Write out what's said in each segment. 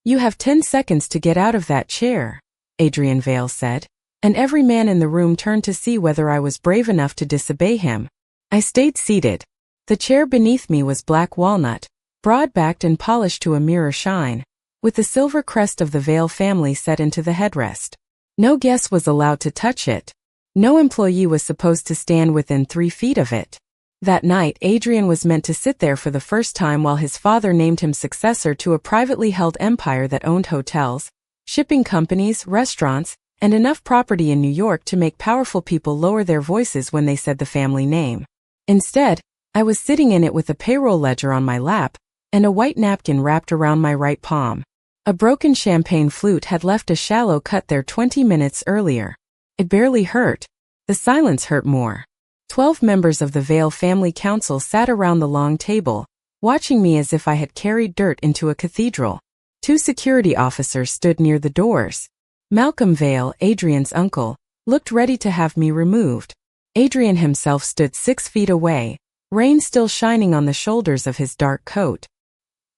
"You have 10 seconds to get out of that chair," Adrian Vale said, and every man in the room turned to see whether I was brave enough to disobey him. I stayed seated. The chair beneath me was black walnut, broad-backed and polished to a mirror shine, with the silver crest of the Vale family set into the headrest. No guest was allowed to touch it. No employee was supposed to stand within 3 feet of it. That night, Adrian was meant to sit there for the first time while his father named him successor to a privately held empire that owned hotels, shipping companies, restaurants, and enough property in New York to make powerful people lower their voices when they said the family name. Instead, I was sitting in it with a payroll ledger on my lap and a white napkin wrapped around my right palm. A broken champagne flute had left a shallow cut there 20 minutes earlier. It barely hurt. The silence hurt more. 12 members of the Vale family council sat around the long table, watching me as if I had carried dirt into a cathedral. 2 security officers stood near the doors. Malcolm Vale, Adrian's uncle, looked ready to have me removed. Adrian himself stood 6 feet away, rain still shining on the shoulders of his dark coat.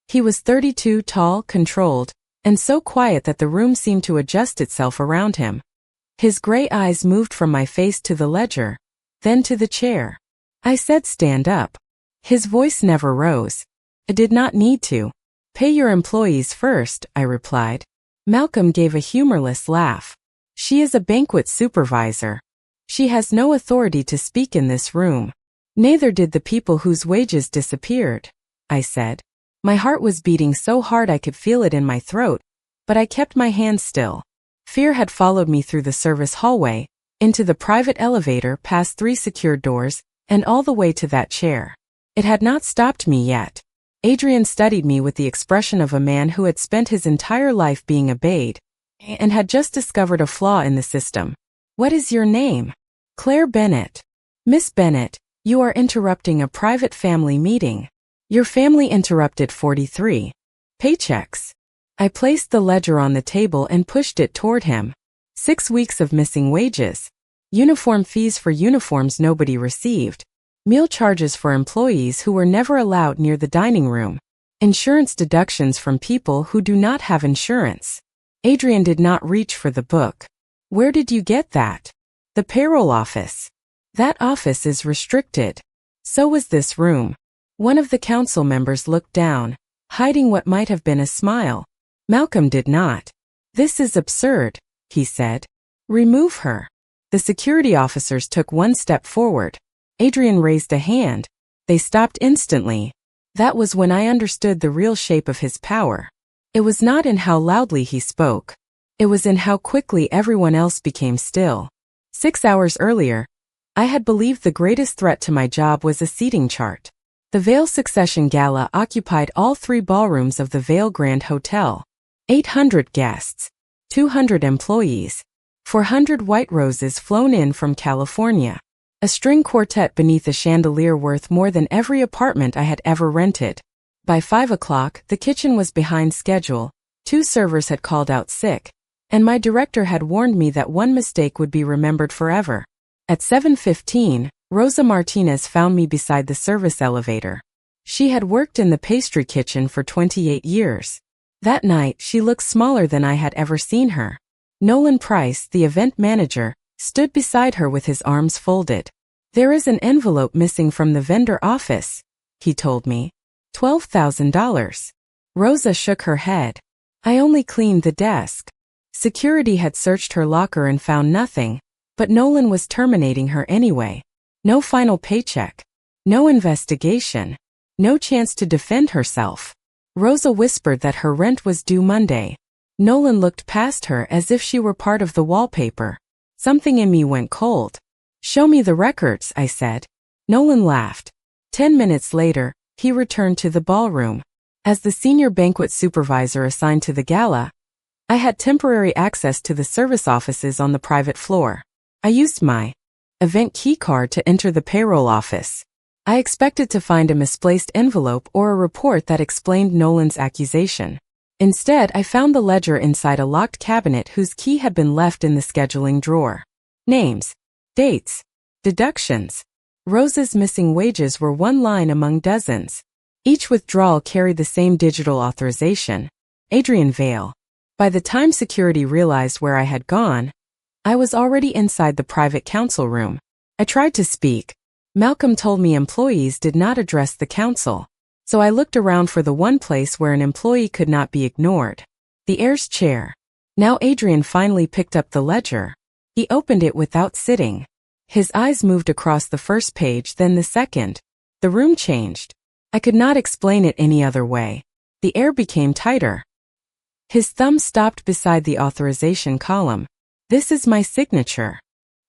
He was 32, tall, controlled, and so quiet that the room seemed to adjust itself around him. His gray eyes moved from my face to the ledger, then to the chair. I said, "Stand up." His voice never rose. It did not need to. "Pay your employees first," I replied. Malcolm gave a humorless laugh. "She is a banquet supervisor. She has no authority to speak in this room." "Neither did the people whose wages disappeared," I said. My heart was beating so hard I could feel it in my throat, but I kept my hands still. Fear had followed me through the service hallway, into the private elevator past 3 secured doors, and all the way to that chair. It had not stopped me yet. Adrian studied me with the expression of a man who had spent his entire life being obeyed, and had just discovered a flaw in the system. "What is your name?" "Claire Bennett." "Miss Bennett, you are interrupting a private family meeting." "Your family interrupted 43. Paychecks." I placed the ledger on the table and pushed it toward him. 6 weeks of missing wages. Uniform fees for uniforms nobody received. Meal charges for employees who were never allowed near the dining room. Insurance deductions from people who do not have insurance. Adrian did not reach for the book. "Where did you get that?" "The payroll office." "That office is restricted." So was this room. One of the council members looked down, hiding what might have been a smile. Malcolm did not. "This is absurd," he said. "Remove her." The security officers took 1 step forward. Adrian raised a hand. They stopped instantly. That was when I understood the real shape of his power. It was not in how loudly he spoke. It was in how quickly everyone else became still. 6 hours earlier, I had believed the greatest threat to my job was a seating chart. The Vale Succession Gala occupied all 3 ballrooms of the Vale Grand Hotel. 800 guests. 200 employees. 400 white roses flown in from California. A string quartet beneath a chandelier worth more than every apartment I had ever rented. By 5 o'clock, the kitchen was behind schedule, 2 servers had called out sick, and my director had warned me that one mistake would be remembered forever. At 7:15, Rosa Martinez found me beside the service elevator. She had worked in the pastry kitchen for 28 years. That night, she looked smaller than I had ever seen her. Nolan Price, the event manager, stood beside her with his arms folded. "There is an envelope missing from the vendor office," he told me. $12,000. Rosa shook her head. "I only cleaned the desk." Security had searched her locker and found nothing, but Nolan was terminating her anyway. No final paycheck. No investigation. No chance to defend herself. Rosa whispered that her rent was due Monday. Nolan looked past her as if she were part of the wallpaper. Something in me went cold. "Show me the records," I said. Nolan laughed. 10 minutes later, he returned to the ballroom. As the senior banquet supervisor assigned to the gala, I had temporary access to the service offices on the private floor. I used my event keycard to enter the payroll office. I expected to find a misplaced envelope or a report that explained Nolan's accusation. Instead, I found the ledger inside a locked cabinet whose key had been left in the scheduling drawer. Names, dates, deductions. Rosa's missing wages were one line among dozens. Each withdrawal carried the same digital authorization. Adrian Vale. By the time security realized where I had gone, I was already inside the private counsel room. I tried to speak. Malcolm told me employees did not address the counsel, so I looked around for the one place where an employee could not be ignored. The heir's chair. Now Adrian finally picked up the ledger. He opened it without sitting. His eyes moved across the first page, then the second. The room changed. I could not explain it any other way. The air became tighter. His thumb stopped beside the authorization column. This is my signature.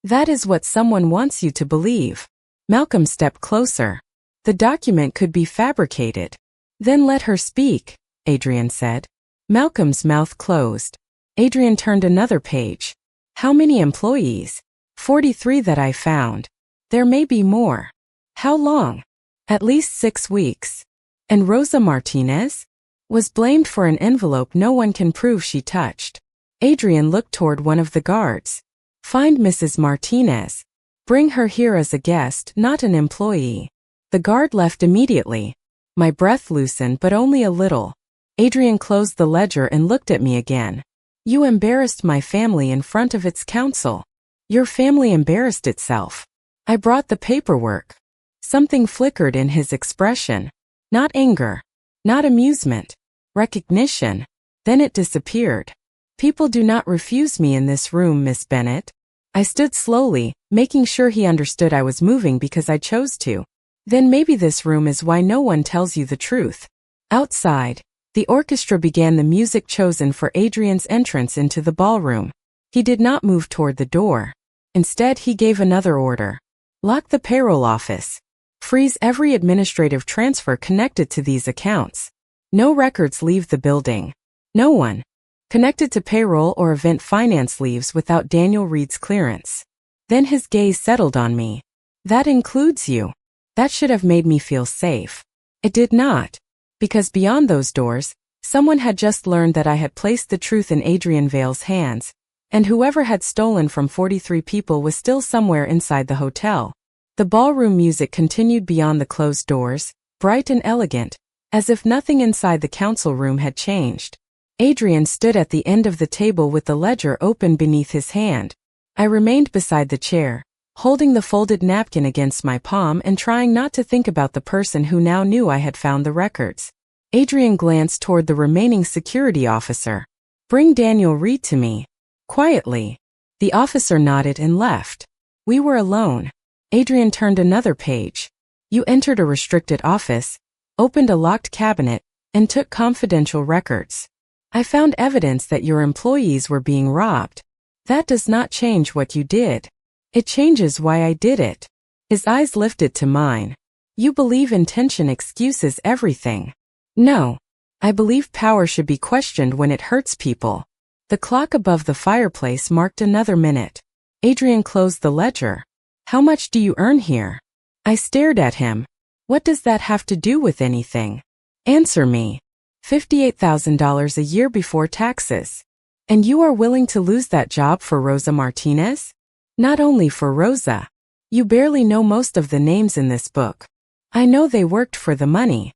That is what someone wants you to believe. Malcolm stepped closer. The document could be fabricated. Then let her speak, Adrian said. Malcolm's mouth closed. Adrian turned another page. How many employees? 43 that I found. There may be more. How long? At least 6 weeks. And Rosa Martinez? Was blamed for an envelope no one can prove she touched. Adrian looked toward one of the guards. Find Mrs. Martinez. Bring her here as a guest, not an employee. The guard left immediately. My breath loosened, but only a little. Adrian closed the ledger and looked at me again. You embarrassed my family in front of its counsel. Your family embarrassed itself. I brought the paperwork. Something flickered in his expression. Not anger. Not amusement. Recognition. Then it disappeared. People do not refuse me in this room, Miss Bennett. I stood slowly, making sure he understood I was moving because I chose to. Then maybe this room is why no one tells you the truth. Outside, the orchestra began the music chosen for Adrian's entrance into the ballroom. He did not move toward the door. Instead, he gave another order. Lock the payroll office. Freeze every administrative transfer connected to these accounts. No records leave the building. No one connected to payroll or event finance leaves without Daniel Reed's clearance. Then his gaze settled on me. That includes you. That should have made me feel safe. It did not. Because beyond those doors, someone had just learned that I had placed the truth in Adrian Vale's hands, and whoever had stolen from 43 people was still somewhere inside the hotel. The ballroom music continued beyond the closed doors, bright and elegant, as if nothing inside the council room had changed. Adrian stood at the end of the table with the ledger open beneath his hand. I remained beside the chair, holding the folded napkin against my palm and trying not to think about the person who now knew I had found the records. Adrian glanced toward the remaining security officer. Bring Daniel Reed to me. Quietly. The officer nodded and left. We were alone. Adrian turned another page. You entered a restricted office, opened a locked cabinet, and took confidential records. I found evidence that your employees were being robbed. That does not change what you did. It changes why I did it. His eyes lifted to mine. You believe intention excuses everything. No. I believe power should be questioned when it hurts people. The clock above the fireplace marked another minute. Adrian closed the ledger. How much do you earn here? I stared at him. What does that have to do with anything? Answer me. $58,000 a year before taxes. And you are willing to lose that job for Rosa Martinez? Not only for Rosa. You barely know most of the names in this book. I know they worked for the money.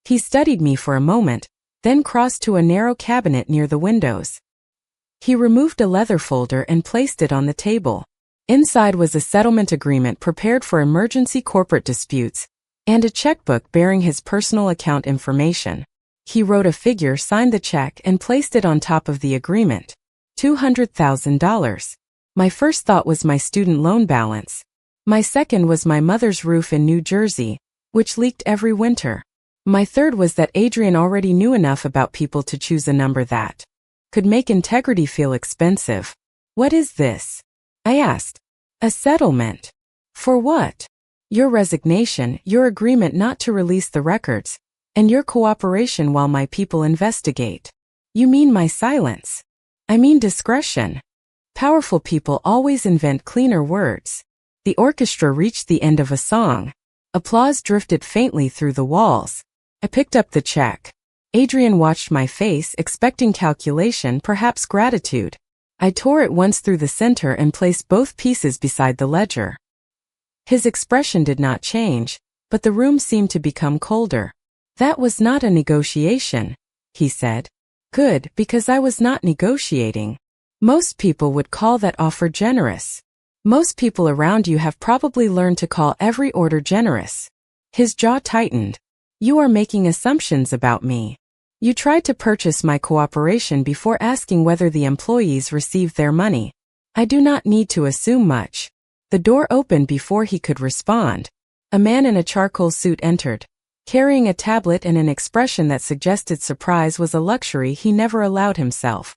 He studied me for a moment, then crossed to a narrow cabinet near the windows. He removed a leather folder and placed it on the table. Inside was a settlement agreement prepared for emergency corporate disputes, and a checkbook bearing his personal account information. He wrote a figure, signed the check, and placed it on top of the agreement. $200,000. My first thought was my student loan balance. My second was my mother's roof in New Jersey, which leaked every winter. My third was that Adrian already knew enough about people to choose a number that could make integrity feel expensive. What is this? I asked. A settlement. For what? Your resignation, your agreement not to release the records, and your cooperation while my people investigate. You mean my silence? I mean discretion. Powerful people always invent cleaner words. The orchestra reached the end of a song. Applause drifted faintly through the walls. I picked up the check. Adrian watched my face, expecting calculation, perhaps gratitude. I tore it once through the center and placed both pieces beside the ledger. His expression did not change, but the room seemed to become colder. That was not a negotiation, he said. Good, because I was not negotiating. Most people would call that offer generous. Most people around you have probably learned to call every order generous. His jaw tightened. You are making assumptions about me. You tried to purchase my cooperation before asking whether the employees received their money. I do not need to assume much. The door opened before he could respond. A man in a charcoal suit entered. Carrying a tablet and an expression that suggested surprise was a luxury he never allowed himself.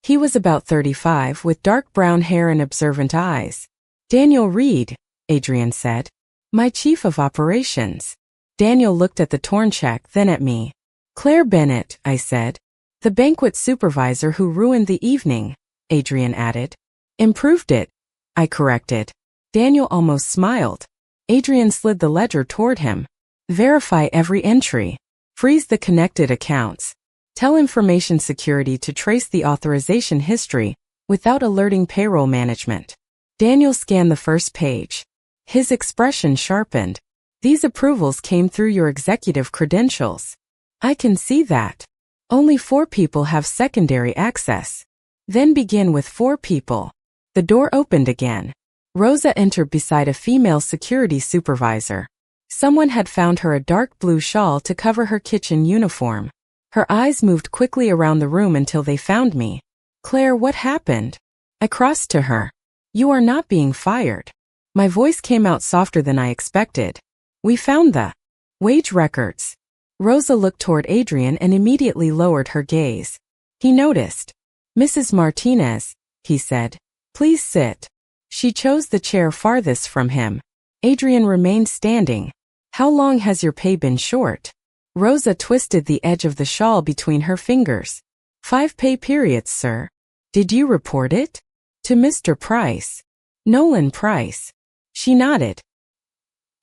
He was about 35, with dark brown hair and observant eyes. Daniel Reed, Adrian said. My chief of operations. Daniel looked at the torn check, then at me. Claire Bennett, I said. The banquet supervisor who ruined the evening, Adrian added. Improved it, I corrected. Daniel almost smiled. Adrian slid the ledger toward him. Verify every entry. Freeze the connected accounts. Tell information security to trace the authorization history without alerting payroll management. Daniel scanned the first page. His expression sharpened. These approvals came through your executive credentials. I can see that. Only 4 people have secondary access. Then begin with 4 people. The door opened again. Rosa entered beside a female security supervisor. Someone had found her a dark blue shawl to cover her kitchen uniform. Her eyes moved quickly around the room until they found me. Claire, what happened? I crossed to her. You are not being fired. My voice came out softer than I expected. We found the wage records. Rosa looked toward Adrian and immediately lowered her gaze. He noticed. Mrs. Martinez, he said. Please sit. She chose the chair farthest from him. Adrian remained standing. How long has your pay been short? Rosa twisted the edge of the shawl between her fingers. 5 pay periods, sir. Did you report it? To Mr. Price. Nolan Price. She nodded.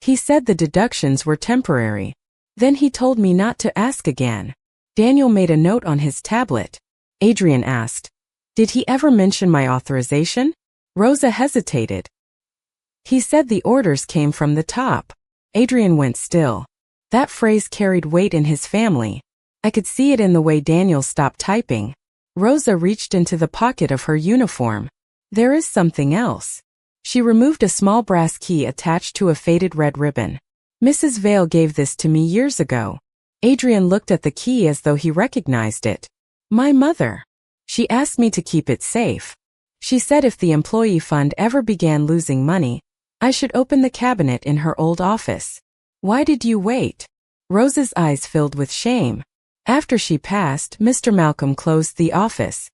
He said the deductions were temporary. Then he told me not to ask again. Daniel made a note on his tablet. Adrian asked, did he ever mention my authorization? Rosa hesitated. He said the orders came from the top. Adrian went still. That phrase carried weight in his family. I could see it in the way Daniel stopped typing. Rosa reached into the pocket of her uniform. There is something else. She removed a small brass key attached to a faded red ribbon. Mrs. Vale gave this to me years ago. Adrian looked at the key as though he recognized it. My mother. She asked me to keep it safe. She said if the employee fund ever began losing money, I should open the cabinet in her old office. Why did you wait? Rosa's eyes filled with shame. After she passed, Mr. Malcolm closed the office.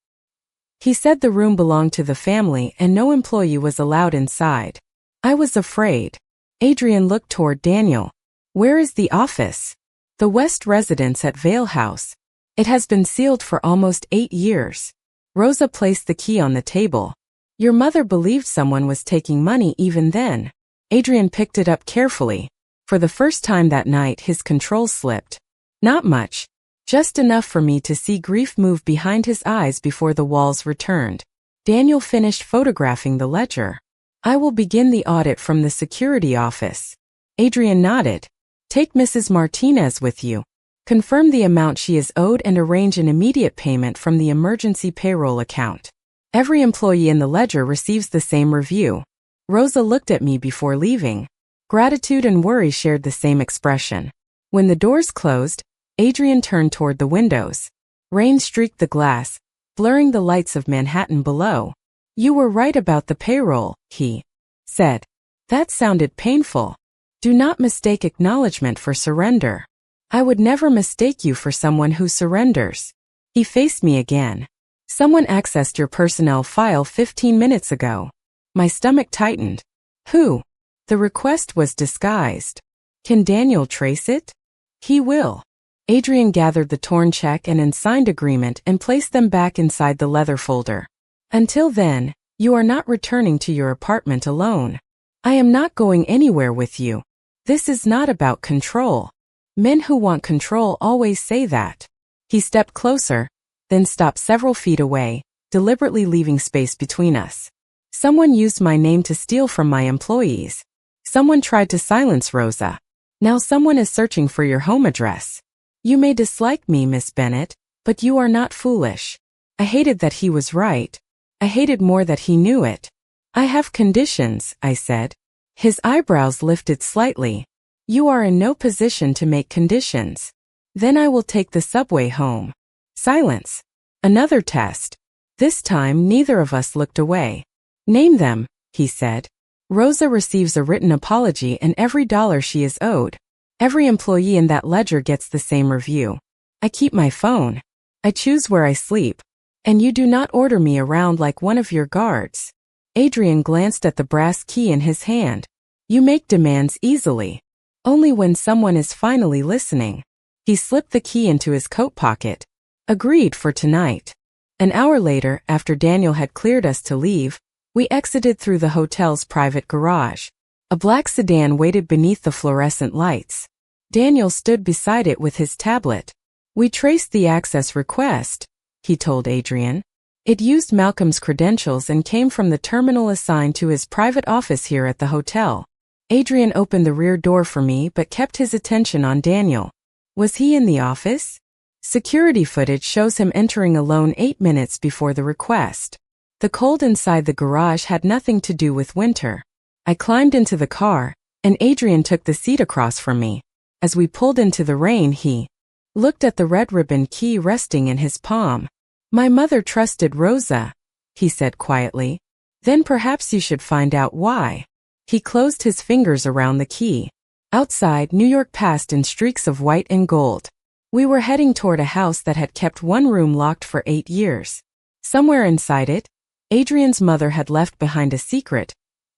He said the room belonged to the family and no employee was allowed inside. I was afraid. Adrian looked toward Daniel. Where is the office? The West residence at Vale House. It has been sealed for almost 8 years. Rosa placed the key on the table. Your mother believed someone was taking money even then. Adrian picked it up carefully. For the first time that night, his control slipped. Not much. Just enough for me to see grief move behind his eyes before the walls returned. Daniel finished photographing the ledger. I will begin the audit from the security office. Adrian nodded. Take Mrs. Martinez with you. Confirm the amount she is owed and arrange an immediate payment from the emergency payroll account. Every employee in the ledger receives the same review. Rosa looked at me before leaving. Gratitude and worry shared the same expression. When the doors closed, Adrian turned toward the windows. Rain streaked the glass, blurring the lights of Manhattan below. You were right about the payroll, he said. That sounded painful. Do not mistake acknowledgement for surrender. I would never mistake you for someone who surrenders. He faced me again. Someone accessed your personnel file 15 minutes ago. My stomach tightened. Who? The request was disguised. Can Daniel trace it? He will. Adrian gathered the torn check and an signed agreement and placed them back inside the leather folder. Until then, you are not returning to your apartment alone. I am not going anywhere with you. This is not about control. Men who want control always say that. He stepped closer, then stopped several feet away, deliberately leaving space between us. Someone used my name to steal from my employees. Someone tried to silence Rosa. Now someone is searching for your home address. You may dislike me, Miss Bennett, But you are not foolish. I hated that he was right. I hated more that he knew it. I have conditions, I said. His eyebrows lifted slightly. You are in no position to make conditions. Then I will take the subway home. Silence. Another test. This time neither of us looked away. Name them, he said. Rosa receives a written apology and every dollar she is owed. Every employee in that ledger gets the same review. I keep my phone. I choose where I sleep. And you do not order me around like one of your guards. Adrian glanced at the brass key in his hand. You make demands easily. Only when someone is finally listening. He slipped the key into his coat pocket. Agreed for tonight. An hour later, after Daniel had cleared us to leave, we exited through the hotel's private garage. A black sedan waited beneath the fluorescent lights. Daniel stood beside it with his tablet. We traced the access request, he told Adrian. It used Malcolm's credentials and came from the terminal assigned to his private office here at the hotel. Adrian opened the rear door for me but kept his attention on Daniel. Was he in the office? Security footage shows him entering alone 8 minutes before the request. The cold inside the garage had nothing to do with winter. I climbed into the car, and Adrian took the seat across from me. As we pulled into the rain, he looked at the red ribbon key resting in his palm. My mother trusted Rosa, he said quietly. Then perhaps you should find out why. He closed his fingers around the key. Outside, New York passed in streaks of white and gold. We were heading toward a house that had kept one room locked for 8 years. Somewhere inside it, Adrian's mother had left behind a secret,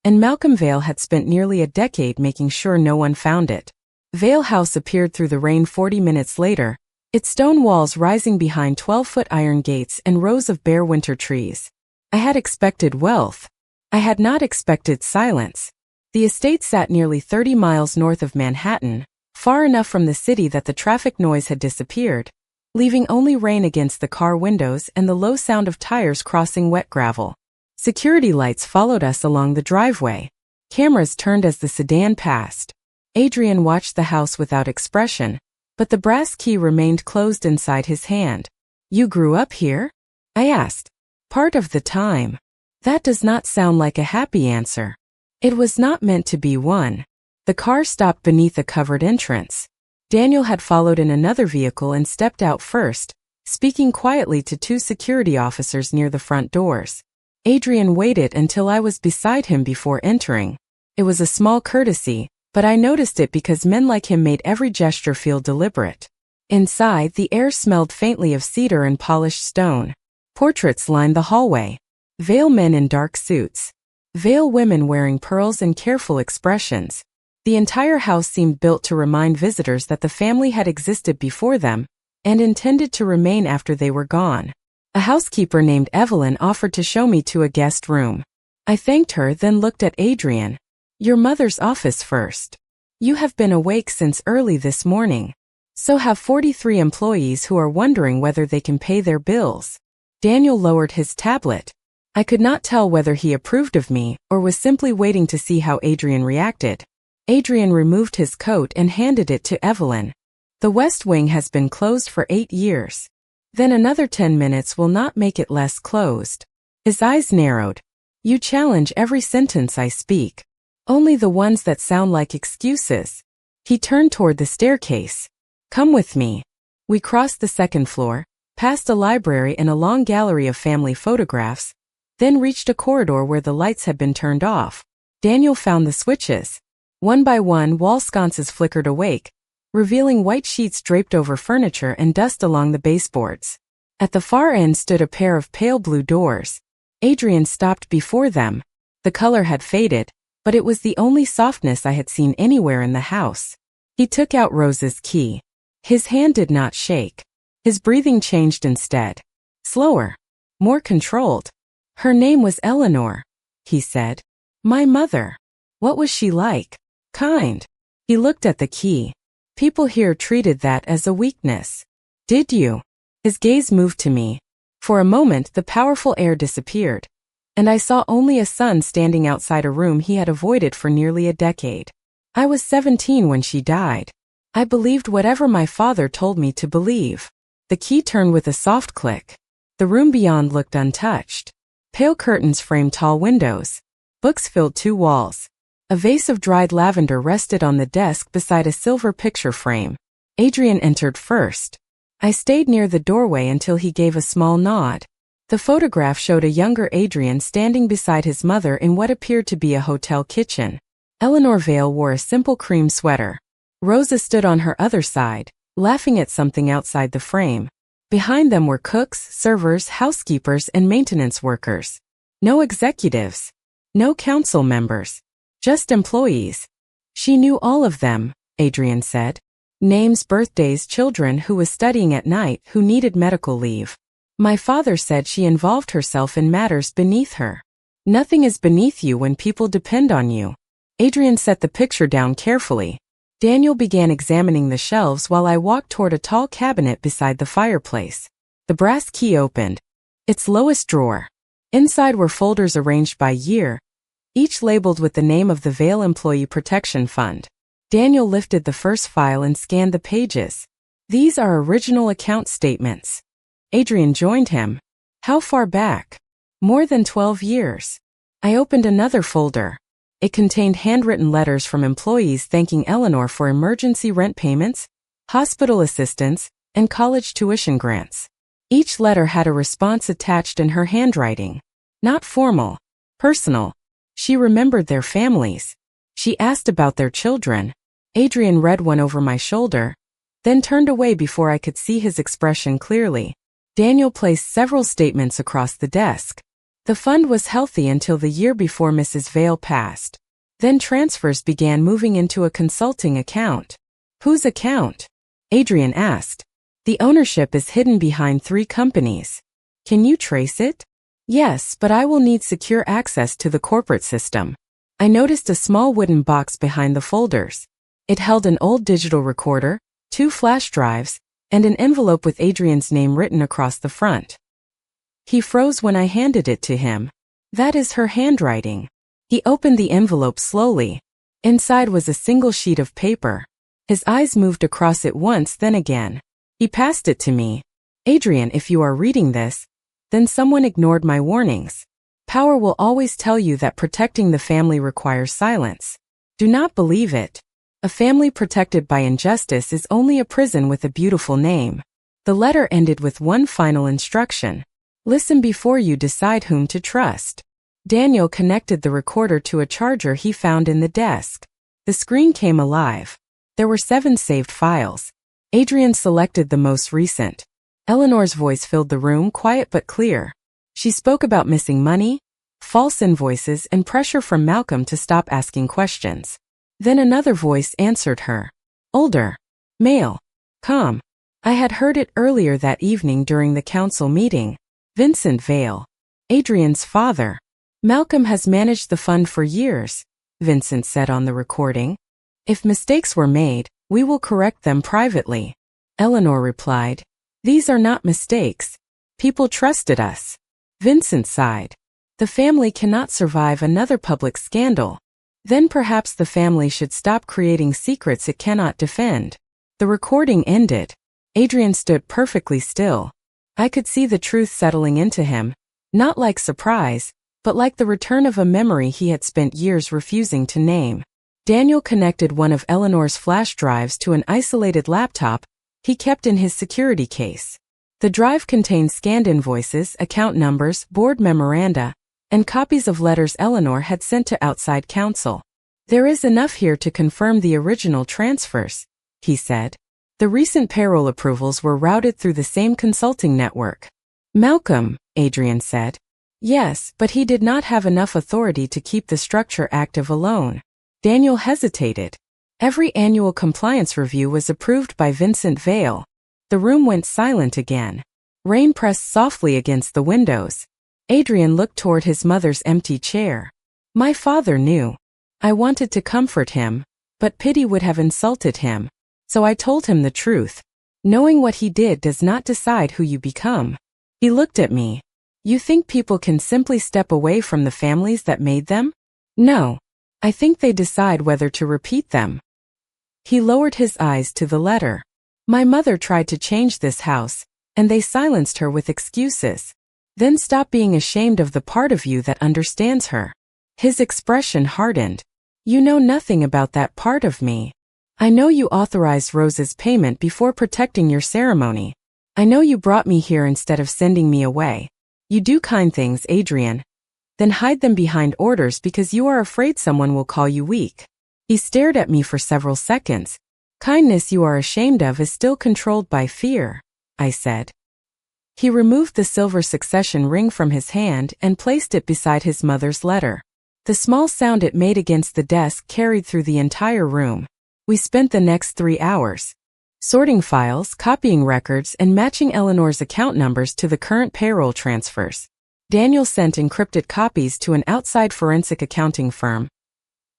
and Malcolm Vale had spent nearly a decade making sure no one found it. Vale House appeared through the rain 40 minutes later, its stone walls rising behind 12-foot iron gates and rows of bare winter trees. I had expected wealth. I had not expected silence. The estate sat nearly 30 miles north of Manhattan, far enough from the city that the traffic noise had disappeared, leaving only rain against the car windows and the low sound of tires crossing wet gravel. Security lights followed us along the driveway. Cameras turned as the sedan passed. Adrian watched the house without expression, but the brass key remained closed inside his hand. You grew up here? I asked. Part of the time. That does not sound like a happy answer. It was not meant to be one. The car stopped beneath a covered entrance. Daniel had followed in another vehicle and stepped out first, speaking quietly to 2 security officers near the front doors. Adrian waited until I was beside him before entering. It was a small courtesy, but I noticed it because men like him made every gesture feel deliberate. Inside, the air smelled faintly of cedar and polished stone. Portraits lined the hallway. Vale men in dark suits. Vale women wearing pearls and careful expressions. The entire house seemed built to remind visitors that the family had existed before them and intended to remain after they were gone. A housekeeper named Evelyn offered to show me to a guest room. I thanked her, then looked at Adrian. Your mother's office first. You have been awake since early this morning. So have 43 employees who are wondering whether they can pay their bills. Daniel lowered his tablet. I could not tell whether he approved of me or was simply waiting to see how Adrian reacted. Adrian removed his coat and handed it to Evelyn. The West Wing has been closed for 8 years. Then another 10 minutes will not make it less closed. His eyes narrowed. You challenge every sentence I speak. Only the ones that sound like excuses. He turned toward the staircase. Come with me. We crossed the second floor, past a library and a long gallery of family photographs, then reached a corridor where the lights had been turned off. Daniel found the switches. One by one, wall sconces flickered awake, revealing white sheets draped over furniture and dust along the baseboards. At the far end stood a pair of pale blue doors. Adrian stopped before them. The color had faded, but it was the only softness I had seen anywhere in the house. He took out Rose's key. His hand did not shake. His breathing changed instead. Slower. More controlled. Her name was Eleanor, he said. My mother. What was she like? Kind. He looked at the key. People here treated that as a weakness. Did you? His gaze moved to me. For a moment, the powerful air disappeared, and I saw only a son standing outside a room he had avoided for nearly a decade. I was 17 when she died. I believed whatever my father told me to believe. The key turned with a soft click. The room beyond looked untouched. Pale curtains framed tall windows. Books filled 2 walls. A vase of dried lavender rested on the desk beside a silver picture frame. Adrian entered first. I stayed near the doorway until he gave a small nod. The photograph showed a younger Adrian standing beside his mother in what appeared to be a hotel kitchen. Eleanor Vale wore a simple cream sweater. Rosa stood on her other side, laughing at something outside the frame. Behind them were cooks, servers, housekeepers, and maintenance workers. No executives. No council members. Just employees. She knew all of them, Adrian said. Names, birthdays, children who was studying at night who needed medical leave. My father said she involved herself in matters beneath her. Nothing is beneath you when people depend on you. Adrian set the picture down carefully. Daniel began examining the shelves while I walked toward a tall cabinet beside the fireplace. The brass key opened. Its lowest drawer. Inside were folders arranged by year, each labeled with the name of the Vale Employee Protection Fund. Daniel lifted the first file and scanned the pages. These are original account statements. Adrian joined him. How far back? More than 12 years. I opened another folder. It contained handwritten letters from employees thanking Eleanor for emergency rent payments, hospital assistance, and college tuition grants. Each letter had a response attached in her handwriting. Not formal, personal. She remembered their families. She asked about their children. Adrian read one over my shoulder, then turned away before I could see his expression clearly. Daniel placed several statements across the desk. The fund was healthy until the year before Mrs. Vale passed. Then transfers began moving into a consulting account. Whose account? Adrian asked. The ownership is hidden behind 3 companies. Can you trace it? Yes, but I will need secure access to the corporate system. I noticed a small wooden box behind the folders. It held an old digital recorder, 2 flash drives, and an envelope with Adrian's name written across the front. He froze when I handed it to him. That is her handwriting. He opened the envelope slowly. Inside was a single sheet of paper. His eyes moved across it once, then again. He passed it to me. Adrian, if you are reading this, then someone ignored my warnings. Power will always tell you that protecting the family requires silence. Do not believe it. A family protected by injustice is only a prison with a beautiful name. The letter ended with one final instruction. Listen before you decide whom to trust. Daniel connected the recorder to a charger he found in the desk. The screen came alive. There were 7 saved files. Adrian selected the most recent. Eleanor's voice filled the room, quiet but clear. She spoke about missing money, false invoices, and pressure from Malcolm to stop asking questions. Then another voice answered her. Older. Male. Calm. I had heard it earlier that evening during the council meeting. Vincent Vale. Adrian's father. Malcolm has managed the fund for years, Vincent said on the recording. If mistakes were made, we will correct them privately. Eleanor replied. These are not mistakes. People trusted us. Vincent sighed. The family cannot survive another public scandal. Then perhaps the family should stop creating secrets it cannot defend. The recording ended. Adrian stood perfectly still. I could see the truth settling into him, not like surprise, but like the return of a memory he had spent years refusing to name. Daniel connected one of Eleanor's flash drives to an isolated laptop he kept in his security case. The drive contained scanned invoices, account numbers, board memoranda, and copies of letters Eleanor had sent to outside counsel. There is enough here to confirm the original transfers, he said. The recent payroll approvals were routed through the same consulting network. Malcolm, Adrian said. Yes, but he did not have enough authority to keep the structure active alone. Daniel hesitated. Every annual compliance review was approved by Vincent Vale. The room went silent again. Rain pressed softly against the windows. Adrian looked toward his mother's empty chair. My father knew. I wanted to comfort him, but pity would have insulted him. So I told him the truth. Knowing what he did does not decide who you become. He looked at me. You think people can simply step away from the families that made them? No. I think they decide whether to repeat them. He lowered his eyes to the letter. My mother tried to change this house, and they silenced her with excuses. Then stop being ashamed of the part of you that understands her. His expression hardened. You know nothing about that part of me. I know you authorized Rose's payment before protecting your ceremony. I know you brought me here instead of sending me away. You do kind things, Adrian. Then hide them behind orders because you are afraid someone will call you weak. He stared at me for several seconds. Kindness you are ashamed of is still controlled by fear, I said. He removed the silver succession ring from his hand and placed it beside his mother's letter. The small sound it made against the desk carried through the entire room. We spent the next 3 hours sorting files, copying records, and matching Eleanor's account numbers to the current payroll transfers. Daniel sent encrypted copies to an outside forensic accounting firm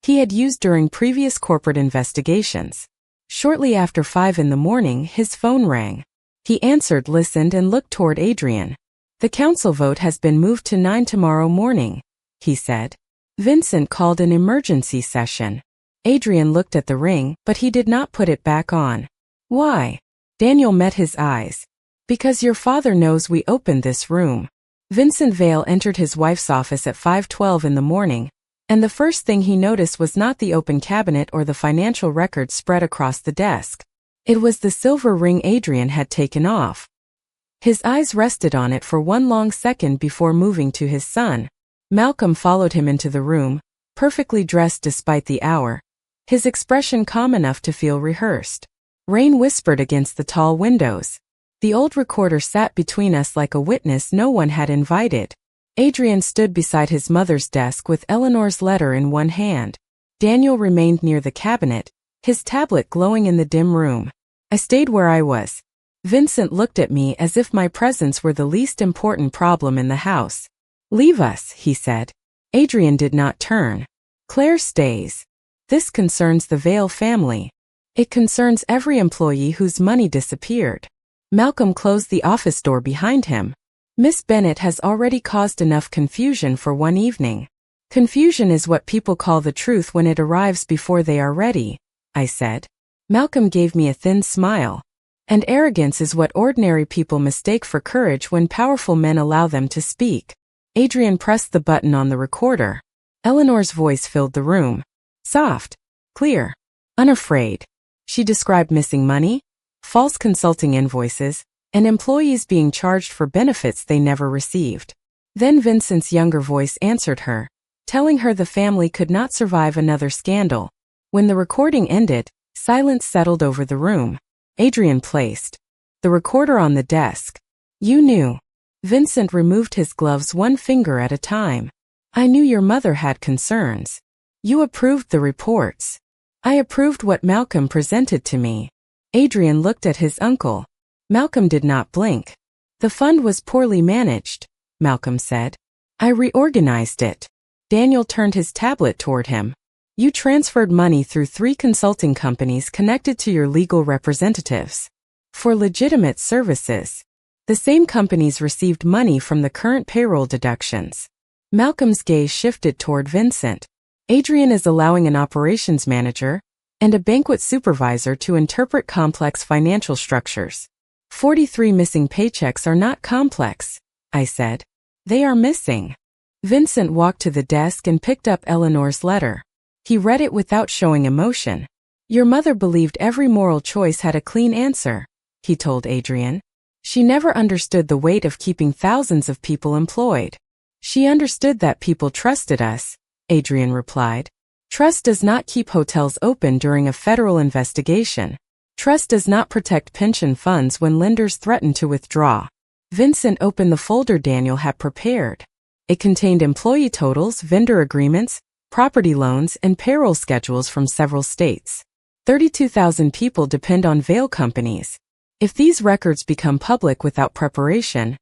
he had used during previous corporate investigations. Shortly after 5 in the morning, his phone rang. He answered, listened, and looked toward Adrian. The council vote has been moved to 9 tomorrow morning, he said. Vincent called an emergency session. Adrian looked at the ring, but he did not put it back on. Why? Daniel met his eyes. Because your father knows we opened this room. Vincent Vale entered his wife's office at 5:12 in the morning, and the first thing he noticed was not the open cabinet or the financial records spread across the desk. It was the silver ring Adrian had taken off. His eyes rested on it for one long second before moving to his son. Malcolm followed him into the room, perfectly dressed despite the hour, his expression calm enough to feel rehearsed. Rain whispered against the tall windows. The old recorder sat between us like a witness no one had invited. Adrian stood beside his mother's desk with Eleanor's letter in one hand. Daniel remained near the cabinet, his tablet glowing in the dim room. I stayed where I was. Vincent looked at me as if my presence were the least important problem in the house. Leave us, he said. Adrian did not turn. Claire stays. This concerns the Vale family. It concerns every employee whose money disappeared. Malcolm closed the office door behind him. Miss Bennett has already caused enough confusion for one evening. Confusion is what people call the truth when it arrives before they are ready, I said. Malcolm gave me a thin smile. And arrogance is what ordinary people mistake for courage when powerful men allow them to speak. Adrian pressed the button on the recorder. Eleanor's voice filled the room. Soft, clear, unafraid. She described missing money, false consulting invoices, and employees being charged for benefits they never received. Then Vincent's younger voice answered her, telling her the family could not survive another scandal. When the recording ended, silence settled over the room. Adrian placed the recorder on the desk. You knew. Vincent removed his gloves one finger at a time. I knew your mother had concerns. You approved the reports. I approved what Malcolm presented to me. Adrian looked at his uncle. Malcolm did not blink. The fund was poorly managed, Malcolm said. I reorganized it. Daniel turned his tablet toward him. You transferred money through 3 consulting companies connected to your legal representatives. For legitimate services. The same companies received money from the current payroll deductions. Malcolm's gaze shifted toward Vincent. Adrian is allowing an operations manager and a banquet supervisor to interpret complex financial structures. 43 missing paychecks are not complex, I said. They are missing. Vincent walked to the desk and picked up Eleanor's letter. He read it without showing emotion. Your mother believed every moral choice had a clean answer, he told Adrian. She never understood the weight of keeping thousands of people employed. She understood that people trusted us, Adrian replied. Trust does not keep hotels open during a federal investigation. Trust does not protect pension funds when lenders threaten to withdraw. Vincent opened the folder Daniel had prepared. It contained employee totals, vendor agreements, property loans, and payroll schedules from several states. 32,000 people depend on Vale companies. If these records become public without preparation,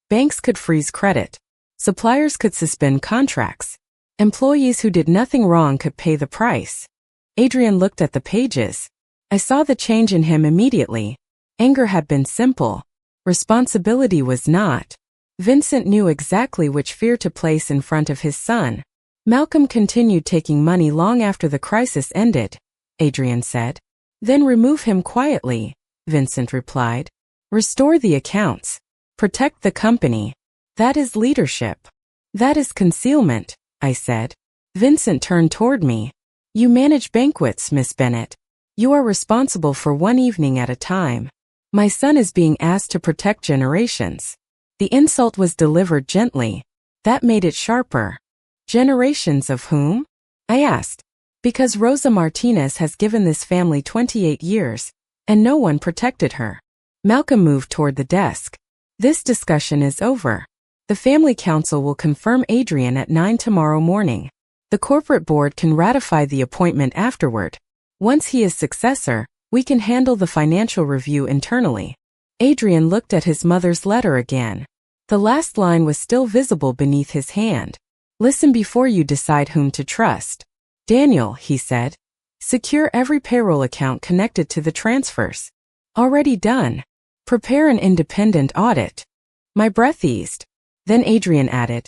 banks could freeze credit. Suppliers could suspend contracts. Employees who did nothing wrong could pay the price. Adrian looked at the pages. I saw the change in him immediately. Anger had been simple. Responsibility was not. Vincent knew exactly which fear to place in front of his son. Malcolm continued taking money long after the crisis ended, Adrian said. Then remove him quietly, Vincent replied. Restore the accounts. Protect the company. That is leadership. That is concealment, I said. Vincent turned toward me. You manage banquets, Miss Bennett. You are responsible for one evening at a time. My son is being asked to protect generations. The insult was delivered gently. That made it sharper. Generations of whom? I asked. Because Rosa Martinez has given this family 28 years, and no one protected her. Malcolm moved toward the desk. This discussion is over. The family council will confirm Adrian at 9 tomorrow morning. The corporate board can ratify the appointment afterward. Once he is successor, we can handle the financial review internally. Adrian looked at his mother's letter again. The last line was still visible beneath his hand. Listen before you decide whom to trust. Daniel, he said. Secure every payroll account connected to the transfers. Already done. Prepare an independent audit. My breath eased. Then Adrian added,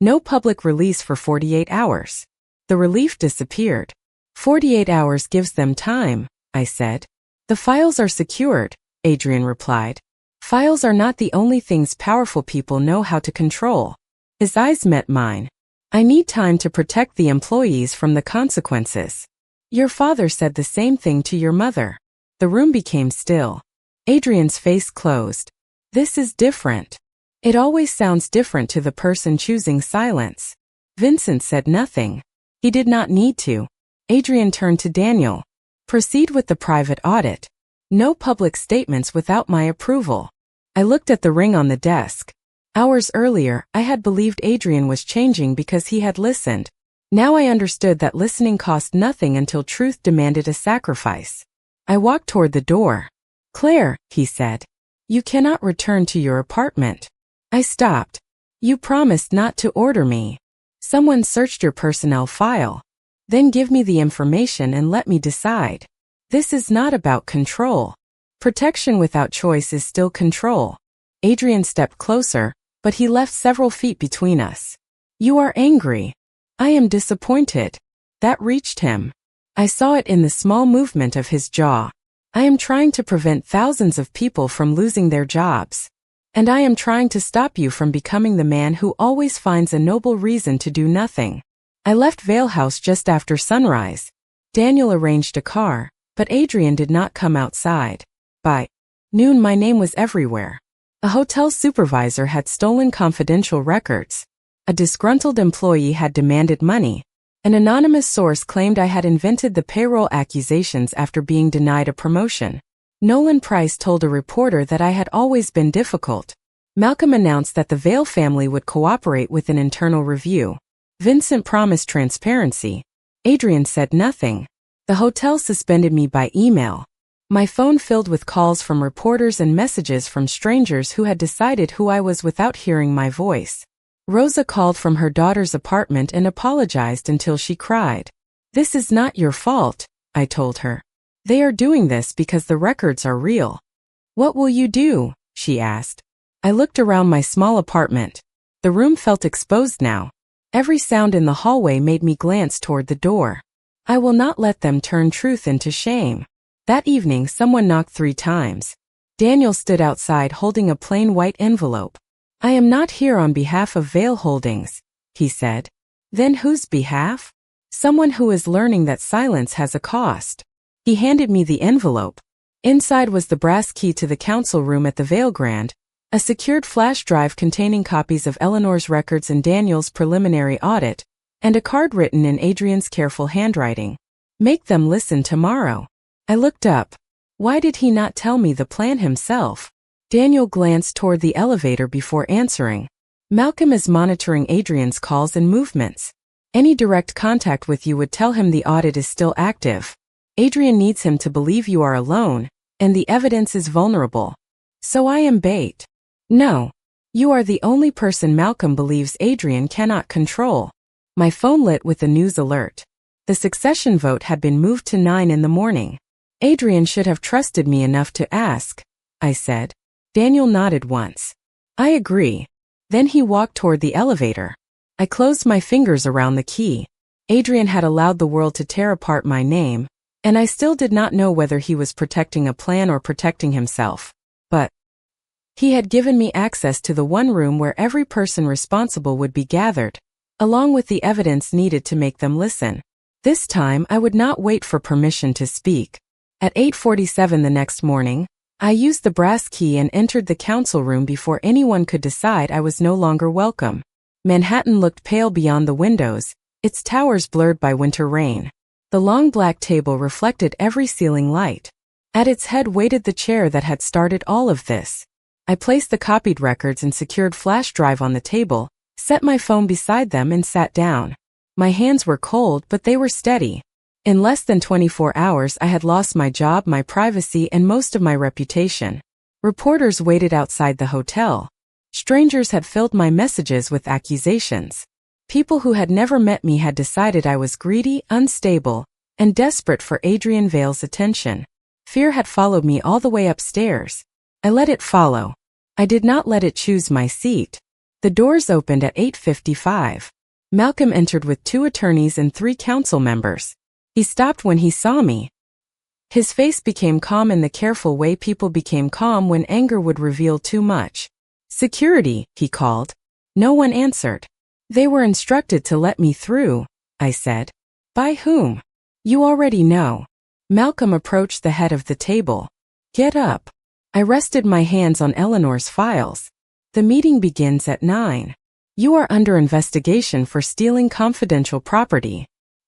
no public release for 48 hours. The relief disappeared. 48 hours gives them time, I said. The files are secured, Adrian replied. Files are not the only things powerful people know how to control. His eyes met mine. I need time to protect the employees from the consequences. Your father said the same thing to your mother. The room became still. Adrian's face closed. This is different. It always sounds different to the person choosing silence. Vincent said nothing. He did not need to. Adrian turned to Daniel. Proceed with the private audit. No public statements without my approval. I looked at the ring on the desk. Hours earlier, I had believed Adrian was changing because he had listened. Now I understood that listening cost nothing until truth demanded a sacrifice. I walked toward the door. Claire, he said. You cannot return to your apartment. I stopped. You promised not to order me. Someone searched your personnel file. Then give me the information and let me decide. This is not about control. Protection without choice is still control. Adrian stepped closer, but he left several feet between us. You are angry. I am disappointed. That reached him. I saw it in the small movement of his jaw. I am trying to prevent thousands of people from losing their jobs. And I am trying to stop you from becoming the man who always finds a noble reason to do nothing. I left Vale House just after sunrise. Daniel arranged a car, but Adrian did not come outside. By noon my name was everywhere. A hotel supervisor had stolen confidential records. A disgruntled employee had demanded money. An anonymous source claimed I had invented the payroll accusations after being denied a promotion. Nolan Price told a reporter that I had always been difficult. Malcolm announced that the Vale family would cooperate with an internal review. Vincent promised transparency. Adrian said nothing. The hotel suspended me by email. My phone filled with calls from reporters and messages from strangers who had decided who I was without hearing my voice. Rosa called from her daughter's apartment and apologized until she cried. This is not your fault, I told her. They are doing this because the records are real. What will you do? She asked. I looked around my small apartment. The room felt exposed now. Every sound in the hallway made me glance toward the door. I will not let them turn truth into shame. That evening someone knocked 3 times. Daniel stood outside holding a plain white envelope. I am not here on behalf of Vale Holdings, he said. Then whose behalf? Someone who is learning that silence has a cost. He handed me the envelope. Inside was the brass key to the council room at the Vale Grand, a secured flash drive containing copies of Eleanor's records and Daniel's preliminary audit, and a card written in Adrian's careful handwriting. Make them listen tomorrow. I looked up. Why did he not tell me the plan himself? Daniel glanced toward the elevator before answering. Malcolm is monitoring Adrian's calls and movements. Any direct contact with you would tell him the audit is still active. Adrian needs him to believe you are alone, and the evidence is vulnerable. So I am bait. No. You are the only person Malcolm believes Adrian cannot control. My phone lit with a news alert. The succession vote had been moved to 9 in the morning. Adrian should have trusted me enough to ask, I said. Daniel nodded once. I agree. Then he walked toward the elevator. I closed my fingers around the key. Adrian had allowed the world to tear apart my name, and I still did not know whether he was protecting a plan or protecting himself. But He had given me access to the one room where every person responsible would be gathered, along with the evidence needed to make them listen. This time I would not wait for permission to speak. At 8:47 the next morning, I used the brass key and entered the council room before anyone could decide I was no longer welcome. Manhattan looked pale beyond the windows, its towers blurred by winter rain. The long black table reflected every ceiling light. At its head waited the chair that had started all of this. I placed the copied records and secured flash drive on the table, set my phone beside them and sat down. My hands were cold, but they were steady. In less than 24 hours I had lost my job, my privacy, and most of my reputation. Reporters waited outside the hotel. Strangers had filled my messages with accusations. People who had never met me had decided I was greedy, unstable, and desperate for Adrian Vale's attention. Fear had followed me all the way upstairs. I let it follow. I did not let it choose my seat. The doors opened at 8:55. Malcolm entered with 2 attorneys and 3 council members. He stopped when he saw me. His face became calm in the careful way people became calm when anger would reveal too much. "Security," he called. No one answered. "They were instructed to let me through," I said. "By whom?" "You already know." Malcolm approached the head of the table. "Get up." I rested my hands on Eleanor's files. "The meeting begins at 9. You are under investigation for stealing confidential property.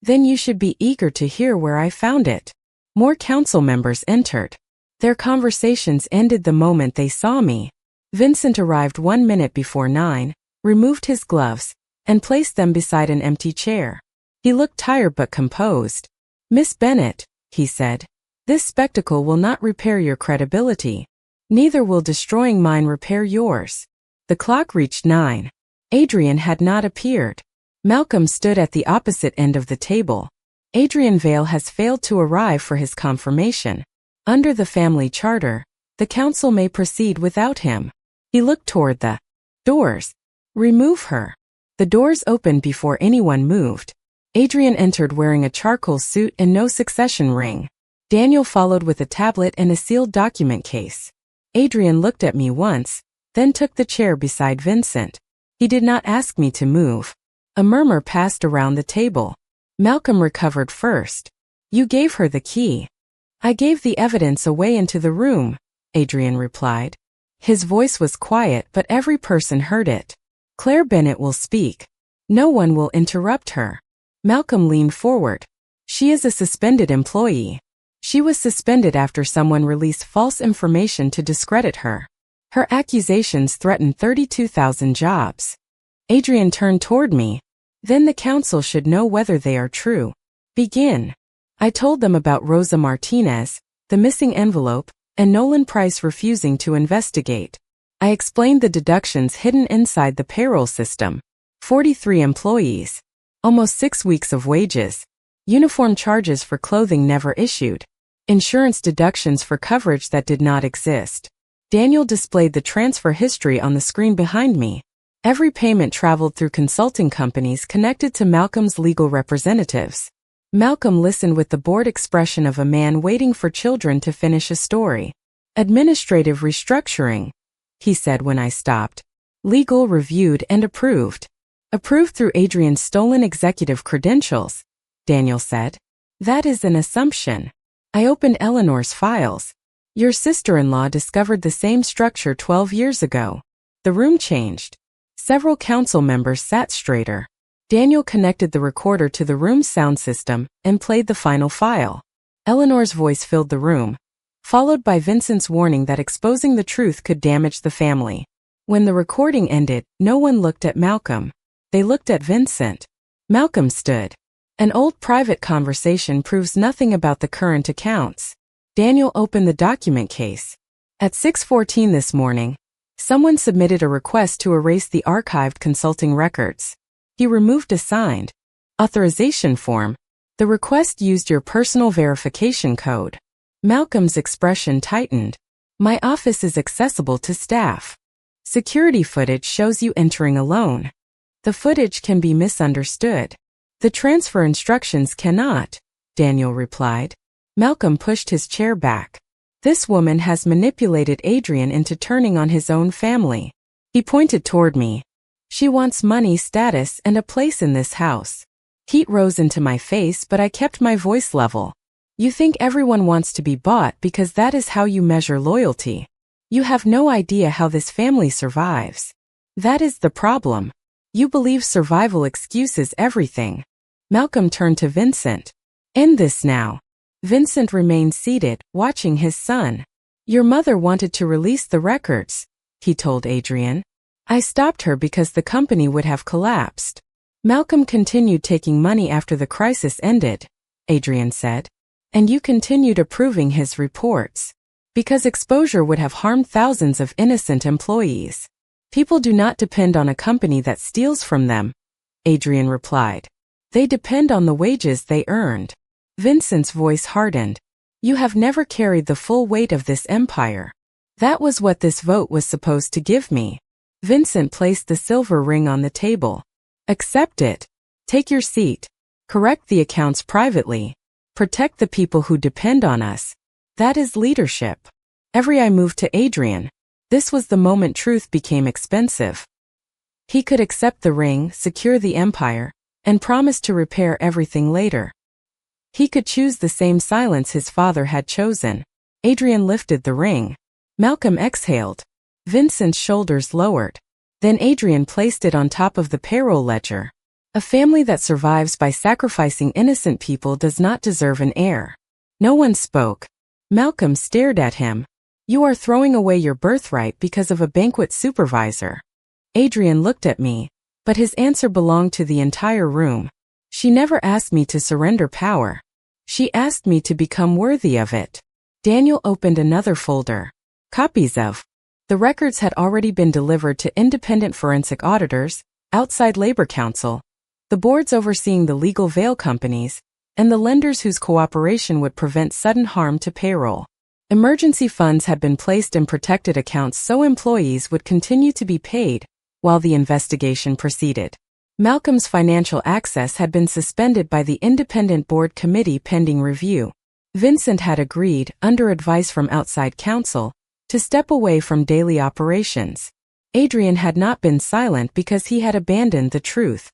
Then you should be eager to hear where I found it." More council members entered. Their conversations ended the moment they saw me. Vincent arrived 1 minute before 9, removed his gloves, and placed them beside an empty chair. He looked tired but composed. "Miss Bennett," he said, "this spectacle will not repair your credibility. Neither will destroying mine repair yours." The clock reached 9. Adrian had not appeared. Malcolm stood at the opposite end of the table. "Adrian Vale has failed to arrive for his confirmation. Under the family charter, the council may proceed without him." He looked toward the doors. "Remove her." The doors opened before anyone moved. Adrian entered wearing a charcoal suit and no succession ring. Daniel followed with a tablet and a sealed document case. Adrian looked at me once, then took the chair beside Vincent. He did not ask me to move. A murmur passed around the table. Malcolm recovered first. "You gave her the key." "I gave the evidence away into the room," Adrian replied. His voice was quiet, but every person heard it. "Claire Bennett will speak. No one will interrupt her." Malcolm leaned forward. "She is a suspended employee. She was suspended after someone released false information to discredit her. Her accusations threaten 32,000 jobs." Adrian turned toward me. "Then the council should know whether they are true. Begin." I told them about Rosa Martinez, the missing envelope, and Nolan Price refusing to investigate. I explained the deductions hidden inside the payroll system. 43 employees. Almost 6 weeks of wages. Uniform charges for clothing never issued. Insurance deductions for coverage that did not exist. Daniel displayed the transfer history on the screen behind me. Every payment traveled through consulting companies connected to Malcolm's legal representatives. Malcolm listened with the bored expression of a man waiting for children to finish a story. "Administrative restructuring," he said when I stopped. "Legal, reviewed, and approved." "Approved through Adrian's stolen executive credentials," Daniel said. "That is an assumption." I opened Eleanor's files. "Your sister-in-law discovered the same structure 12 years ago." The room changed. Several council members sat straighter. Daniel connected the recorder to the room's sound system and played the final file. Eleanor's voice filled the room, followed by Vincent's warning that exposing the truth could damage the family. When the recording ended, no one looked at Malcolm. They looked at Vincent. Malcolm stood. "An old private conversation proves nothing about the current accounts." Daniel opened the document case. At 6:14 this morning, someone submitted a request to erase the archived consulting records. He removed a signed authorization form. The request used your personal verification code. Malcolm's expression tightened. "My office is accessible to staff. Security footage shows you entering alone. The footage can be misunderstood. The transfer instructions cannot," Daniel replied. Malcolm pushed his chair back. This woman has manipulated Adrian into turning on his own family. He pointed toward me. She wants money, status, and a place in this house. Heat rose into my face, but I kept my voice level. You think everyone wants to be bought because that is how you measure loyalty. You have no idea how this family survives. That is the problem. You believe survival excuses everything. Malcolm turned to Vincent. End this now. Vincent remained seated, watching his son. Your mother wanted to release the records, he told Adrian. I stopped her because the company would have collapsed. Malcolm continued taking money after the crisis ended, Adrian said. And you continued approving his reports. Because exposure would have harmed thousands of innocent employees. People do not depend on a company that steals from them, Adrian replied. They depend on the wages they earned. Vincent's voice hardened. You have never carried the full weight of this empire. That was what this vote was supposed to give me. Vincent placed the silver ring on the table. Accept it. Take your seat. Correct the accounts privately. Protect the people who depend on us. That is leadership. Every eye moved to Adrian. This was the moment truth became expensive. He could accept the ring, secure the empire, and promise to repair everything later. He could choose the same silence his father had chosen. Adrian lifted the ring. Malcolm exhaled. Vincent's shoulders lowered. Then Adrian placed it on top of the payroll ledger. A family that survives by sacrificing innocent people does not deserve an heir. No one spoke. Malcolm stared at him. You are throwing away your birthright because of a banquet supervisor. Adrian looked at me, but his answer belonged to the entire room. She never asked me to surrender power. She asked me to become worthy of it. Daniel opened another folder. Copies of. The records had already been delivered to independent forensic auditors, outside labor council, the boards overseeing the legal veil companies, and the lenders whose cooperation would prevent sudden harm to payroll. Emergency funds had been placed in protected accounts so employees would continue to be paid while the investigation proceeded. Malcolm's financial access had been suspended by the independent board committee pending review. Vincent had agreed, under advice from outside counsel, to step away from daily operations. Adrian had not been silent because he had abandoned the truth.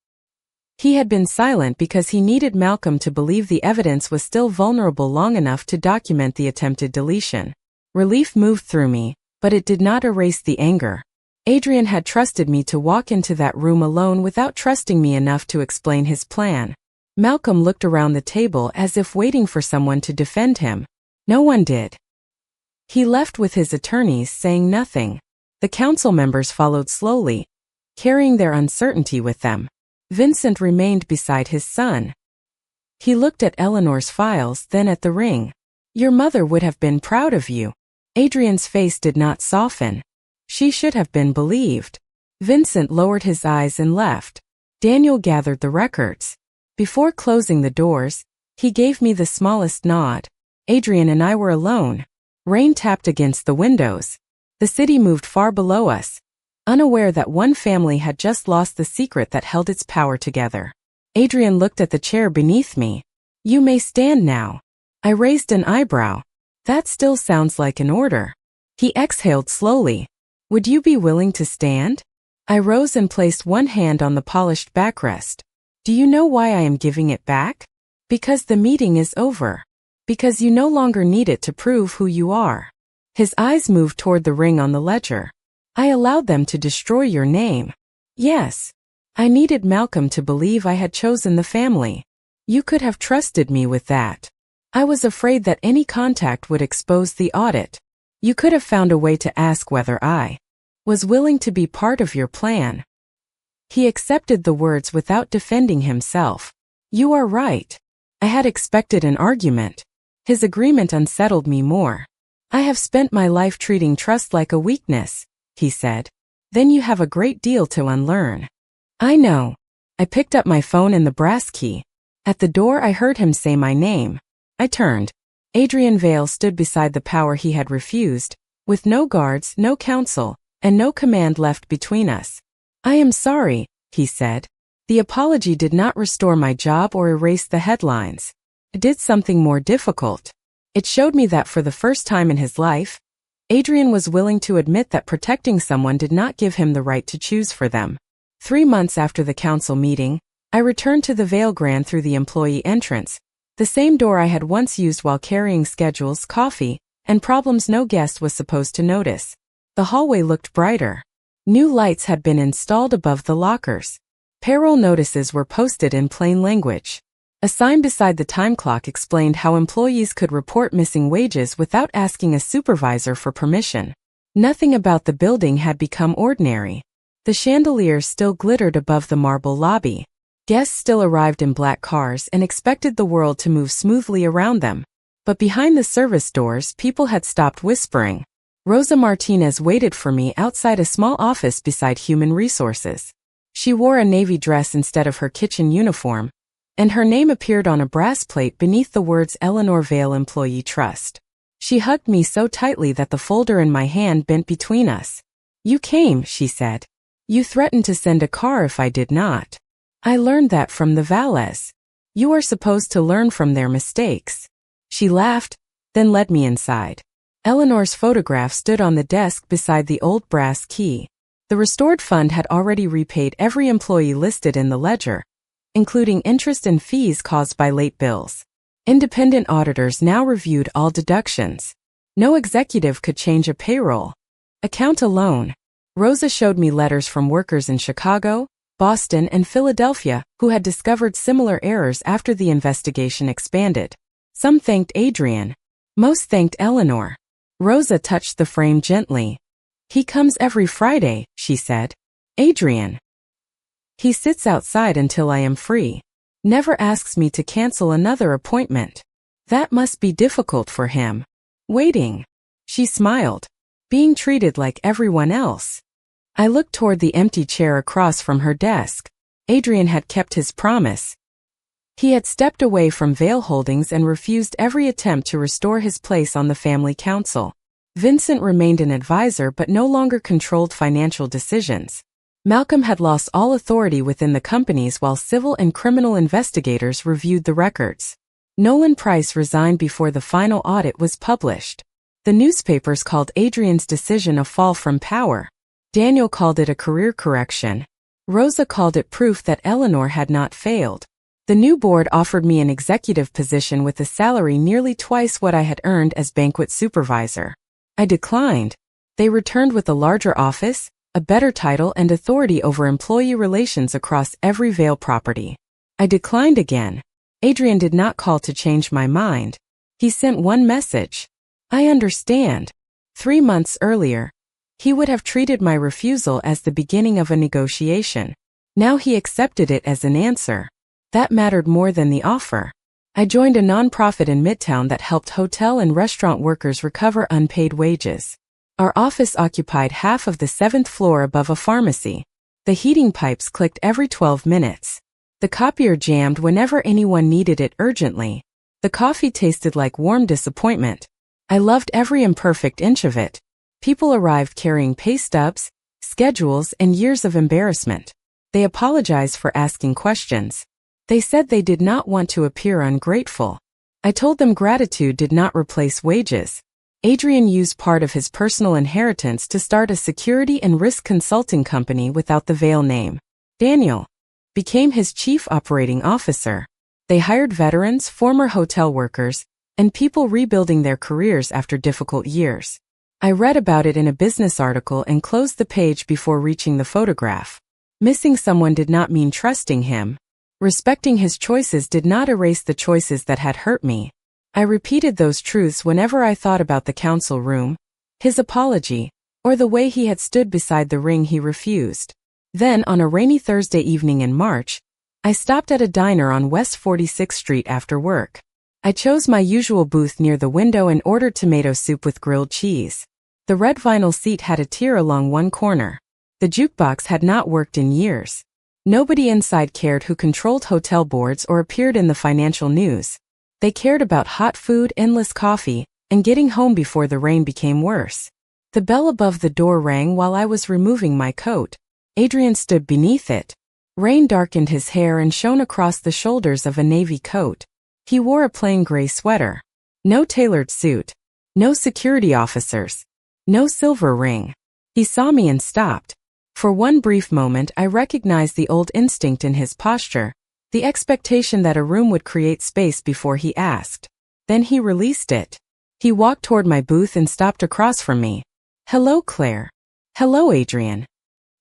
He had been silent because he needed Malcolm to believe the evidence was still vulnerable long enough to document the attempted deletion. Relief moved through me, but it did not erase the anger. Adrian had trusted me to walk into that room alone without trusting me enough to explain his plan. Malcolm looked around the table as if waiting for someone to defend him. No one did. He left with his attorneys, saying nothing. The council members followed slowly, carrying their uncertainty with them. Vincent remained beside his son. He looked at Eleanor's files, then at the ring. Your mother would have been proud of you. Adrian's face did not soften. She should have been believed. Vincent lowered his eyes and left. Daniel gathered the records. Before closing the doors, he gave me the smallest nod. Adrian and I were alone. Rain tapped against the windows. The city moved far below us, unaware that one family had just lost the secret that held its power together. Adrian looked at the chair beneath me. You may stand now. I raised an eyebrow. That still sounds like an order. He exhaled slowly. Would you be willing to stand? I rose and placed one hand on the polished backrest. Do you know why I am giving it back? Because the meeting is over. Because you no longer need it to prove who you are. His eyes moved toward the ring on the ledger. I allowed them to destroy your name. Yes. I needed Malcolm to believe I had chosen the family. You could have trusted me with that. I was afraid that any contact would expose the audit. You could have found a way to ask whether I was willing to be part of your plan. He accepted the words without defending himself. You are right. I had expected an argument. His agreement unsettled me more. I have spent my life treating trust like a weakness, he said. Then you have a great deal to unlearn. I know. I picked up my phone and the brass key. At the door I heard him say my name. I turned. Adrian Vale stood beside the power he had refused, with no guards, no counsel, and no command left between us. I am sorry, he said. The apology did not restore my job or erase the headlines. It did something more difficult. It showed me that for the first time in his life, Adrian was willing to admit that protecting someone did not give him the right to choose for them. 3 months after the council meeting, I returned to the Vale Grand through the employee entrance, the same door I had once used while carrying schedules, coffee, and problems no guest was supposed to notice. The hallway looked brighter. New lights had been installed above the lockers. Payroll notices were posted in plain language. A sign beside the time clock explained how employees could report missing wages without asking a supervisor for permission. Nothing about the building had become ordinary. The chandeliers still glittered above the marble lobby. Guests still arrived in black cars and expected the world to move smoothly around them. But behind the service doors, people had stopped whispering. Rosa Martinez waited for me outside a small office beside Human Resources. She wore a navy dress instead of her kitchen uniform, and her name appeared on a brass plate beneath the words Eleanor Vale Employee Trust. She hugged me so tightly that the folder in my hand bent between us. "You came," she said. "You threatened to send a car if I did not. I learned that from the Vales. You are supposed to learn from their mistakes." She laughed, then led me inside. Eleanor's photograph stood on the desk beside the old brass key. The restored fund had already repaid every employee listed in the ledger, including interest and fees caused by late bills. Independent auditors now reviewed all deductions. No executive could change a payroll account alone. Rosa showed me letters from workers in Chicago, Boston, and Philadelphia who had discovered similar errors after the investigation expanded. Some thanked Adrian. Most thanked Eleanor. Rosa touched the frame gently. "He comes every Friday," she said. "Adrian. He sits outside until I am free. Never asks me to cancel another appointment. That must be difficult for him. Waiting." She smiled. "Being treated like everyone else." I looked toward the empty chair across from her desk. Adrian had kept his promise. He had stepped away from Vale Holdings and refused every attempt to restore his place on the family council. Vincent remained an advisor but no longer controlled financial decisions. Malcolm had lost all authority within the companies while civil and criminal investigators reviewed the records. Nolan Price resigned before the final audit was published. The newspapers called Adrian's decision a fall from power. Daniel called it a career correction. Rosa called it proof that Eleanor had not failed. The new board offered me an executive position with a salary nearly twice what I had earned as banquet supervisor. I declined. They returned with a larger office, a better title, and authority over employee relations across every Vale property. I declined again. Adrian did not call to change my mind. He sent one message. "I understand." 3 months earlier, he would have treated my refusal as the beginning of a negotiation. Now he accepted it as an answer. That mattered more than the offer. I joined a nonprofit in Midtown that helped hotel and restaurant workers recover unpaid wages. Our office occupied half of the 7th floor above a pharmacy. The heating pipes clicked every 12 minutes. The copier jammed whenever anyone needed it urgently. The coffee tasted like warm disappointment. I loved every imperfect inch of it. People arrived carrying pay stubs, schedules, and years of embarrassment. They apologized for asking questions. They said they did not want to appear ungrateful. I told them gratitude did not replace wages. Adrian used part of his personal inheritance to start a security and risk consulting company without the Vale name. Daniel became his chief operating officer. They hired veterans, former hotel workers, and people rebuilding their careers after difficult years. I read about it in a business article and closed the page before reaching the photograph. Missing someone did not mean trusting him. Respecting his choices did not erase the choices that had hurt me. I repeated those truths whenever I thought about the council room, his apology, or the way he had stood beside the ring he refused. Then, on a rainy Thursday evening in March, I stopped at a diner on West 46th Street after work. I chose my usual booth near the window and ordered tomato soup with grilled cheese. The red vinyl seat had a tier along one corner. The jukebox had not worked in years. Nobody inside cared who controlled hotel boards or appeared in the financial news. They cared about hot food, endless coffee, and getting home before the rain became worse. The bell above the door rang while I was removing my coat. Adrian stood beneath it. Rain darkened his hair and shone across the shoulders of a navy coat. He wore a plain gray sweater. No tailored suit. No security officers. No silver ring. He saw me and stopped. For one brief moment I recognized the old instinct in his posture, the expectation that a room would create space before he asked. Then he released it. He walked toward my booth and stopped across from me. "Hello, Claire." "Hello, Adrian."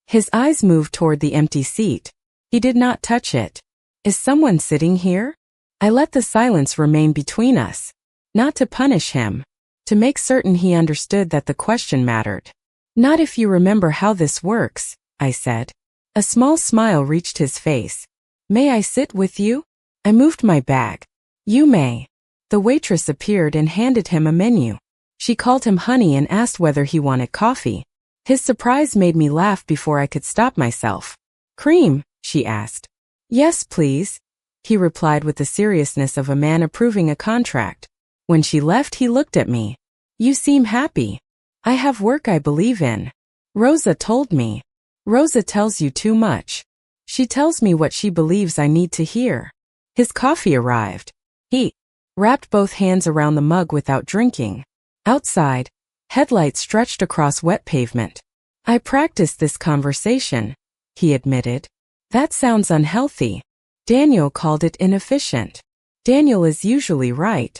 His eyes moved toward the empty seat. He did not touch it. "Is someone sitting here?" I let the silence remain between us. Not to punish him. To make certain he understood that the question mattered. "Not if you remember how this works," I said. A small smile reached his face. "May I sit with you?" I moved my bag. "You may." The waitress appeared and handed him a menu. She called him Honey and asked whether he wanted coffee. His surprise made me laugh before I could stop myself. "Cream?" she asked. "Yes, please," he replied with the seriousness of a man approving a contract. When she left, he looked at me. "You seem happy." "I have work I believe in. Rosa told me." "Rosa tells you too much. She tells me what she believes I need to hear." His coffee arrived. He wrapped both hands around the mug without drinking. Outside, headlights stretched across wet pavement. "I practiced this conversation," he admitted. "That sounds unhealthy. Daniel called it inefficient." "Daniel is usually right.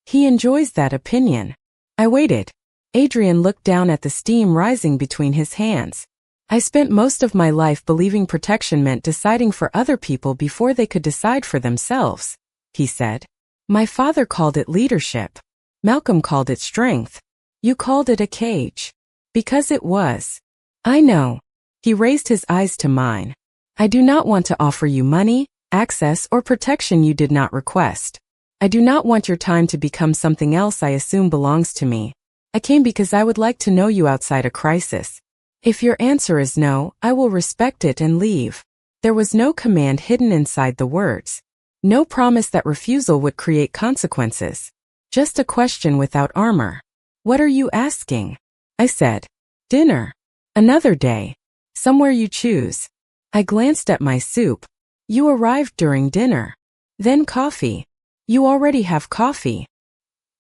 He enjoys that opinion." I waited. Adrian looked down at the steam rising between his hands. "I spent most of my life believing protection meant deciding for other people before they could decide for themselves," he said. "My father called it leadership. Malcolm called it strength. You called it a cage." "Because it was." "I know." He raised his eyes to mine. "I do not want to offer you money, access, or protection you did not request. I do not want your time to become something else I assume belongs to me. I came because I would like to know you outside a crisis. If your answer is no, I will respect it and leave." There was no command hidden inside the words. No promise that refusal would create consequences. Just a question without armor. "What are you asking?" I said. "Dinner. Another day. Somewhere you choose." I glanced at my soup. "You arrived during dinner. Then coffee. You already have coffee."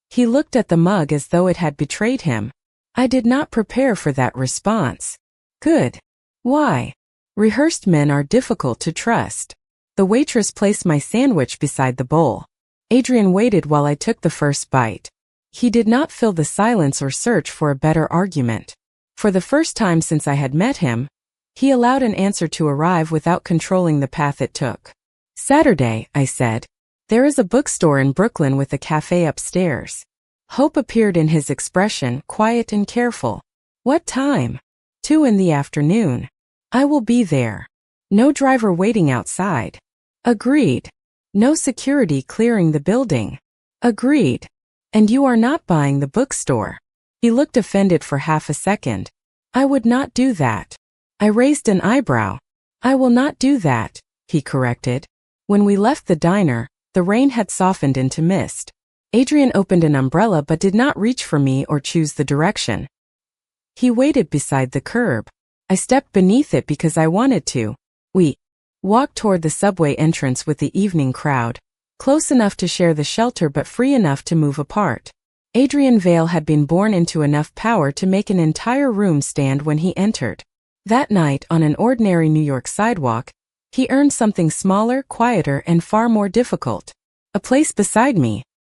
He looked at the mug as though it had betrayed him. I did not prepare for that response. "Good. Why?" Rehearsed men are difficult to trust. The waitress placed my sandwich beside the bowl. Adrian waited while I took the first bite. He did not fill the silence or search for a better argument. For the first time since I had met him, he allowed an answer to arrive without controlling the path it took. "Saturday," I said. "There is a bookstore in Brooklyn with a cafe upstairs." Hope appeared in his expression, quiet and careful. "What time?" 2 in the afternoon. "I will be there. No driver waiting outside." "Agreed." "No security clearing the building." "Agreed." "And you are not buying the bookstore." He looked offended for half a second. "I would not do that." I raised an eyebrow. "I will not do that," he corrected. When we left the diner, the rain had softened into mist. Adrian opened an umbrella but did not reach for me or choose the direction. He waited beside the curb. I stepped beneath it because I wanted to. We walked toward the subway entrance with the evening crowd, close enough to share the shelter but free enough to move apart. Adrian Vale had been born into enough power to make an entire room stand when he entered. That night, on an ordinary New York sidewalk, he earned something smaller, quieter, and far more difficult. A place beside me.